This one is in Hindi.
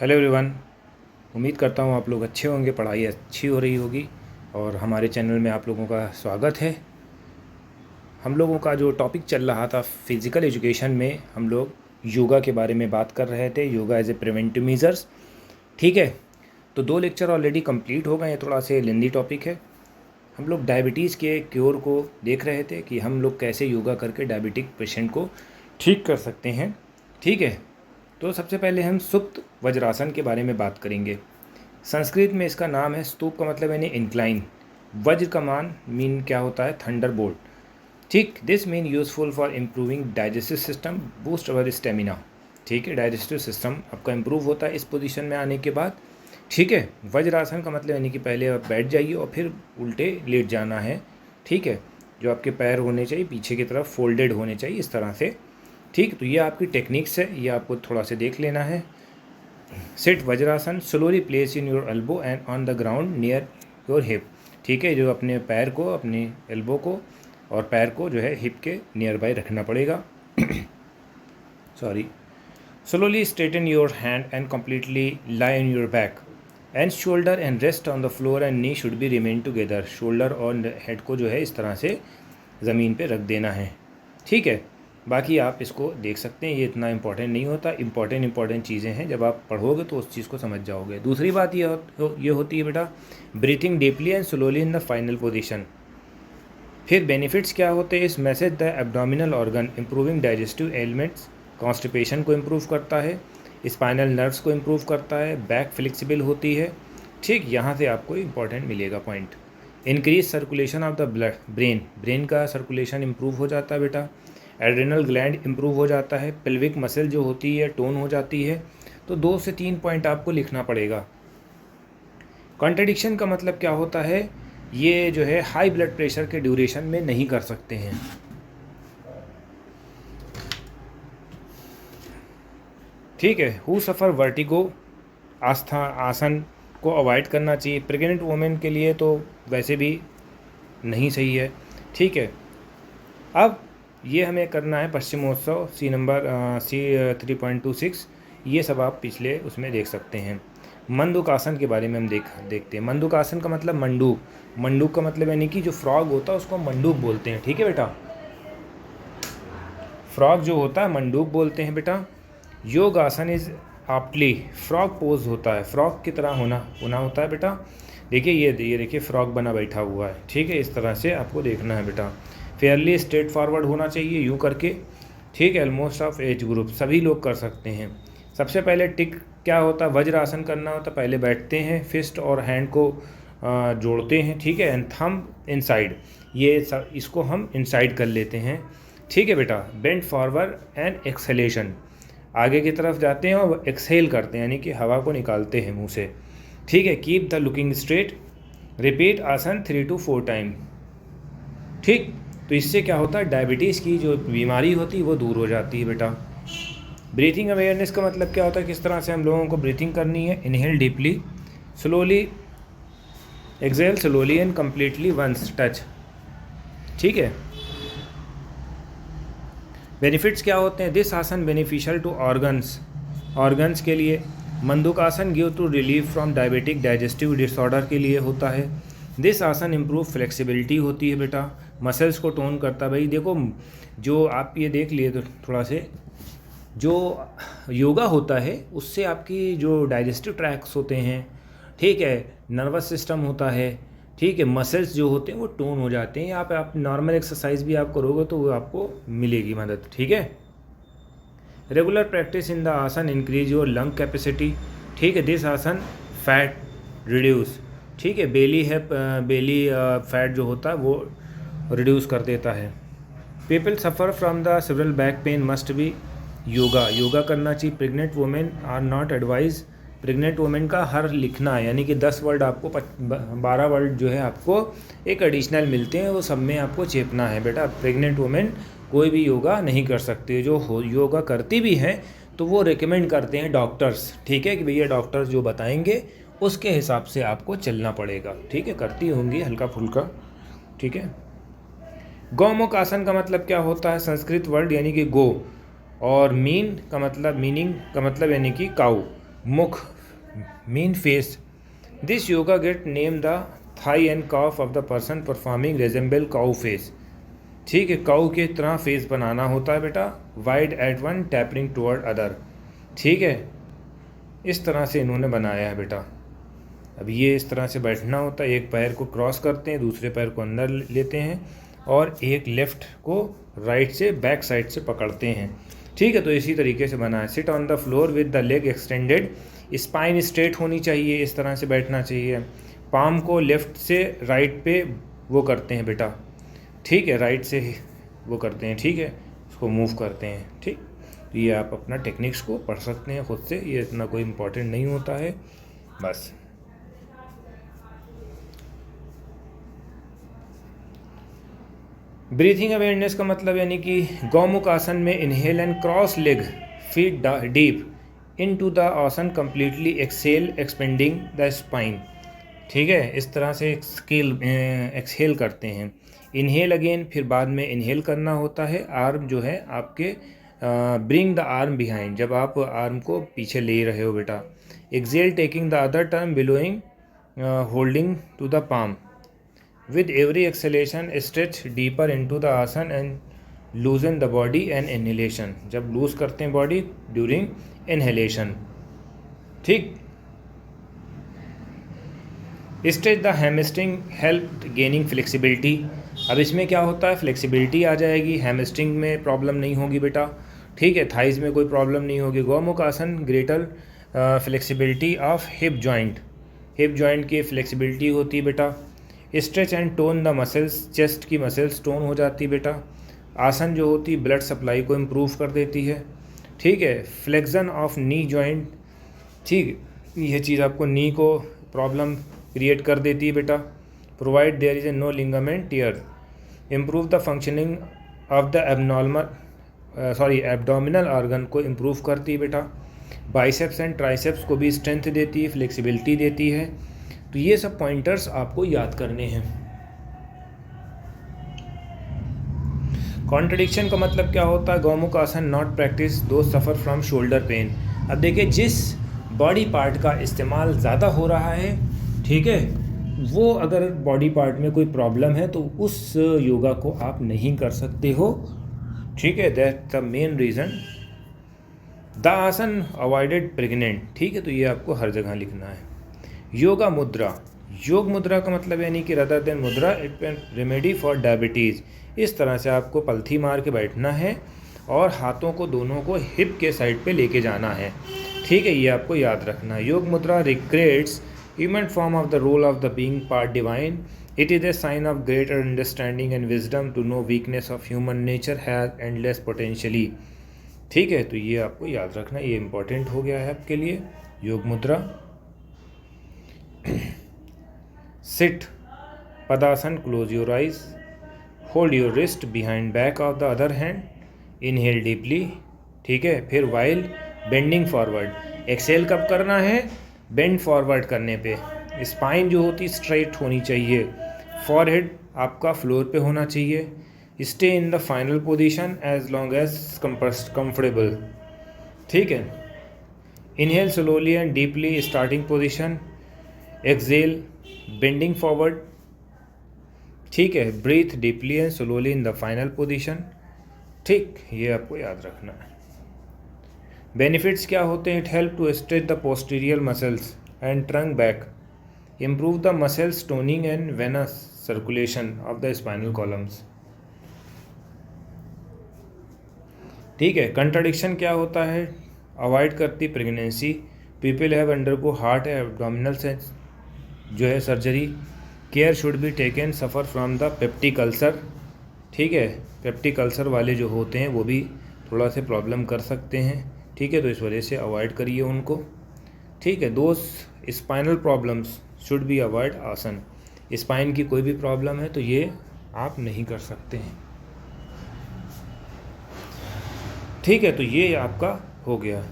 Hello everyone. उम्मीद करता हूँ आप लोग अच्छे होंगे, पढ़ाई अच्छी हो रही होगी और हमारे चैनल में आप लोगों का स्वागत है। हम लोगों का जो टॉपिक चल रहा था फिज़िकल एजुकेशन में, हम लोग योगा के बारे में बात कर रहे थे, yoga as a preventive measures. ठीक है, तो 2 लेक्चर ऑलरेडी कंप्लीट हो गए हैं। थोड़ा से लेंदी टॉपिक है। हम लोग डायबिटीज़ के क्योर को देख रहे थे कि हम लोग कैसे योगा करके डायबिटिक पेशेंट को ठीक कर सकते हैं। ठीक है, तो सबसे पहले हम सुप्त वज्रासन के बारे में बात करेंगे। संस्कृत में इसका नाम है, स्तूप का मतलब यानी इंक्लाइन, वज्र का मान मीन क्या होता है, थंडरबोल्ट। ठीक, this mean useful for improving digestive system, boost our stamina. ठीक है, डाइजेस्टिव सिस्टम आपका इम्प्रूव होता है इस पोजीशन में आने के बाद। ठीक है, वज्रासन का मतलब यानी कि पहले आप बैठ जाइए और फिर उल्टे लेट जाना है। ठीक है, जो आपके पैर होने चाहिए पीछे की तरफ फोल्डेड होने चाहिए इस तरह से। ठीक, तो ये आपकी टेक्निक्स है, ये आपको थोड़ा से देख लेना है। Sit vajrasana, slowly place in your elbow and on the ground near your hip. ठीक है, जो अपने पैर को, अपने एल्बो को और पैर को जो है हिप के नियर बाय रखना पड़ेगा। Sorry. Slowly straighten your hand and completely lie in your back and shoulder and rest on the floor and knee should be remain together. Shoulder और हेड को जो है इस तरह से ज़मीन पे रख देना है। ठीक है, बाकी आप इसको देख सकते हैं, ये इतना इम्पोर्टेंट नहीं होता। इम्पोर्टेंट चीज़ें हैं, जब आप पढ़ोगे तो उस चीज़ को समझ जाओगे। दूसरी बात ये होती है बेटा, breathing deeply and slowly in the final position. फिर बेनिफिट्स क्या होते हैं इस message, the abdominal organ improving digestive elements, constipation को इम्प्रूव करता है, स्पाइनल नर्व्स को इम्प्रूव करता है, बैक फ्लेक्सिबल होती है। ठीक, यहाँ से आपको इम्पोर्टेंट मिलेगा point. Increase circulation of the blood, brain का सर्कुलेशन इम्प्रूव हो जाता है बेटा। एड्रेनल ग्लैंड इम्प्रूव हो जाता है। पेल्विक मसल जो होती है टोन हो जाती है। तो 2 से 3 पॉइंट आपको लिखना पड़ेगा। कॉन्ट्रडिक्शन का मतलब क्या होता है, ये जो है हाई ब्लड प्रेशर के ड्यूरेशन में नहीं कर सकते हैं। ठीक है, हु सफ़र वर्टिगो, आसन को अवॉइड करना चाहिए। प्रेग्नेंट वुमेन के लिए तो वैसे भी नहीं सही है। ठीक है, अब ये हमें करना है पश्चिमोत्सव C 3.26। ये सब आप पिछले उसमें देख सकते हैं। मंडूकासन के बारे में हम देखते हैं। मंडूकासन का मतलब मंडूक का मतलब यानी कि जो फ्रॉग होता है उसको मंडूक बोलते हैं। ठीक है बेटा, फ्रॉग जो होता है मंडूक बोलते हैं बेटा। योग आसन इज आपली फ्रॉग पोज होता है, फ्रॉग की तरह होना होता है बेटा। देखिए ये देखिए फ्रॉग बना बैठा हुआ है। ठीक है, इस तरह से आपको देखना है बेटा। फेयरली स्ट्रेट फॉरवर्ड होना चाहिए यूँ करके। ठीक है, ऑलमोस्ट ऑफ एज ग्रुप सभी लोग कर सकते हैं। सबसे पहले टिक क्या होता है, वज्र आसन करना होता है। पहले बैठते हैं, फिस्ट और हैंड को जोड़ते हैं। ठीक है, एंड थंब इनसाइड, इसको हम इनसाइड कर लेते हैं। ठीक है बेटा, बेंड फॉरवर्ड एंड एक्सहेलेशन, आगे की तरफ जाते हैं और एक्सहेल करते हैं यानी कि हवा को निकालते हैं मुंह से। ठीक है, keep the looking straight, repeat आसन 3 to 4 टाइम। ठीक, तो इससे क्या होता है, डायबिटीज़ की जो बीमारी होती है वो दूर हो जाती है बेटा। ब्रीथिंग अवेयरनेस का मतलब क्या होता है, किस तरह से हम लोगों को ब्रीथिंग करनी है। Inhale deeply, slowly exhale slowly and completely once touch. ठीक है, बेनिफिट्स क्या होते हैं, दिस आसन बेनिफिशियल टू ऑर्गन्स के लिए। Mandukasana give to relief from diabetic digestive disorder के लिए होता है। दिस आसन इम्प्रूव फ्लेक्सिबिलिटी होती है बेटा, मसल्स को टोन करता है। भाई देखो, जो आप ये देख लिए तो थोड़ा से जो योगा होता है उससे आपकी जो डाइजेस्टिव ट्रैक्ट्स होते हैं, ठीक है, नर्वस सिस्टम होता है, ठीक है, मसल्स जो होते हैं वो टोन हो जाते हैं। यहाँ पे आप नॉर्मल एक्सरसाइज भी आप करोगे तो वो आपको मिलेगी मदद। ठीक है, रेगुलर प्रैक्टिस इन द आसन इंक्रीज योर लंग कैपेसिटी। ठीक है, दिस आसन फैट रिड्यूस। ठीक है, बेली फैट जो होता है वो रिड्यूस कर देता है। People suffer from the several back pain must be yoga करना चाहिए। Pregnant women are not advise, pregnant women का हर लिखना है यानी कि 10 वर्ड आपको 12 वर्ड जो है आपको एक एडिशनल मिलते हैं, वो सब में आपको चेपना है बेटा। प्रेग्नेंट वुमेन कोई भी योगा नहीं कर सकती, जो योगा करती भी हैं तो वो रिकमेंड करते हैं डॉक्टर्स। ठीक है, कि भैया डॉक्टर्स जो बताएंगे उसके हिसाब से आपको चलना पड़ेगा। ठीक है, करती होंगी हल्का फुल्का। ठीक है, गौमुख आसन का मतलब क्या होता है, संस्कृत वर्ड यानी कि गो और मीनिंग का मतलब यानी कि cow. Mukh mean face. This yoga get name the thigh and calf of the person performing resemble cow face. ठीक है, काउ के तरह फेस बनाना होता है बेटा, wide at one tapering toward other. ठीक है, इस तरह से इन्होंने बनाया है बेटा। अब ये इस तरह से बैठना होता है, एक पैर को क्रॉस करते हैं, दूसरे पैर को अंदर लेते हैं और एक लेफ्ट को राइट से बैक साइड से पकड़ते हैं। ठीक है, तो इसी तरीके से बना है। Sit on the floor with the leg extended, spine straight होनी चाहिए, इस तरह से बैठना चाहिए। पाम को लेफ्ट से राइट पे वो करते हैं बेटा, ठीक है, राइट से वो करते हैं, ठीक है, उसको मूव करते हैं। ठीक, तो ये आप अपना टेक्निक्स को पढ़ सकते हैं खुद से, ये इतना कोई इम्पोर्टेंट नहीं होता है बस। ब्रीथिंग अवेयरनेस का मतलब यानी कि गौमुख आसन में inhale and cross leg feet deep into the asana completely exhale expanding the spine. ठीक है, इस तरह से एक्सहेल करते हैं। इनहेल अगेन, फिर बाद में इनहेल करना होता है। आर्म जो है आपके ब्रिंग द आर्म बिहाइंड, जब आप आर्म को पीछे ले रहे हो बेटा। Exhale taking the other term billowing holding to the palm. With every exhalation, stretch deeper into the आसन and loosen the body and inhalation। जब लूज करते हैं बॉडी ड्यूरिंग इनहेलेशन। ठीक, stretch the hamstring help gaining flexibility. अब इसमें क्या होता है, फ्लेक्सिबिलिटी आ जाएगी, हैमस्ट्रिंग में प्रॉब्लम नहीं होगी बेटा। ठीक है, थाइज में कोई प्रॉब्लम नहीं होगी। गौमुख आसन greater flexibility of hip joint, hip joint की फ्लेक्सिबिलिटी होती है बेटा। Stretch and tone the muscles, chest की मसल्स टोन हो जाती है बेटा। आसन जो होती है ब्लड सप्लाई को इम्प्रूव कर देती है। ठीक है, फ्लेक्शन ऑफ नी जॉइंट, ठीक, यह चीज़ आपको नी को प्रॉब्लम क्रिएट कर देती है बेटा। Provide there is a no ligament tear, improve the functioning of the abdominal organ को इम्प्रूव करती है बेटा। बाइसेप्स एंड ट्राइसेप्स को भी स्ट्रेंथ देती है, फ्लेक्सिबिलिटी देती है। तो ये सब पॉइंटर्स आपको याद करने हैं। कॉन्ट्रडिक्शन का मतलब क्या होता है, गौमुख आसन नॉट प्रैक्टिस दो सफ़र फ्रॉम शोल्डर पेन। अब देखिए, जिस बॉडी पार्ट का इस्तेमाल ज़्यादा हो रहा है, ठीक है, वो अगर बॉडी पार्ट में कोई प्रॉब्लम है तो उस योगा को आप नहीं कर सकते हो। ठीक है, that's the main reason. The आसन अवॉइडेड प्रेग्नेंट। ठीक है, तो ये आपको हर जगह लिखना है। योगा मुद्रा, योग मुद्रा का मतलब यानी कि रदर देन मुद्रा it can remedy for diabetes. इस तरह से आपको पलथी मार के बैठना है और हाथों को दोनों को हिप के साइड पे लेके जाना है। ठीक है, ये आपको याद रखना है। Yoga Mudra recreates human form of the role of the being part divine. It is a sign of greater understanding and wisdom to know weakness of human nature has endless potentially. ठीक है, तो ये आपको याद रखना, ये इम्पोर्टेंट हो गया है आपके लिए, Yoga Mudra. Sit Padasana, close your eyes, hold your wrist behind back of the other hand, inhale deeply. ठीक है, फिर वाइल बेंडिंग फॉरवर्ड। एक्सेल कब करना है, बेंड फॉरवर्ड करने पे। स्पाइन जो होती स्ट्रेट होनी चाहिए, फॉरहेड आपका फ्लोर पे होना चाहिए। Stay in the final position as long as comfortable. ठीक है, inhale slowly and deeply, starting position. Exhale bending forward. ठीक है, breathe deeply and slowly in the final position. ठीक, ये आपको याद रखना है। बेनिफिट्स क्या होते हैं, it help to stretch the posterior muscles and trunk back, improve the muscles toning and venous circulation of the spinal columns. ठीक है, कंट्राडिक्शन क्या होता है, अवॉइड करती pregnancy. People have undergo heart abdominal से जो है surgery. Care should be taken suffer from the peptic ulcer. ठीक है, पेप्टिक अल्सर वाले जो होते हैं वो भी थोड़ा से प्रॉब्लम कर सकते हैं। ठीक है, तो इस वजह से अवॉइड करिए उनको। ठीक है, दो spinal problems should be avoid आसन। स्पाइन की कोई भी प्रॉब्लम है तो ये आप नहीं कर सकते हैं। ठीक है, तो ये आपका हो गया।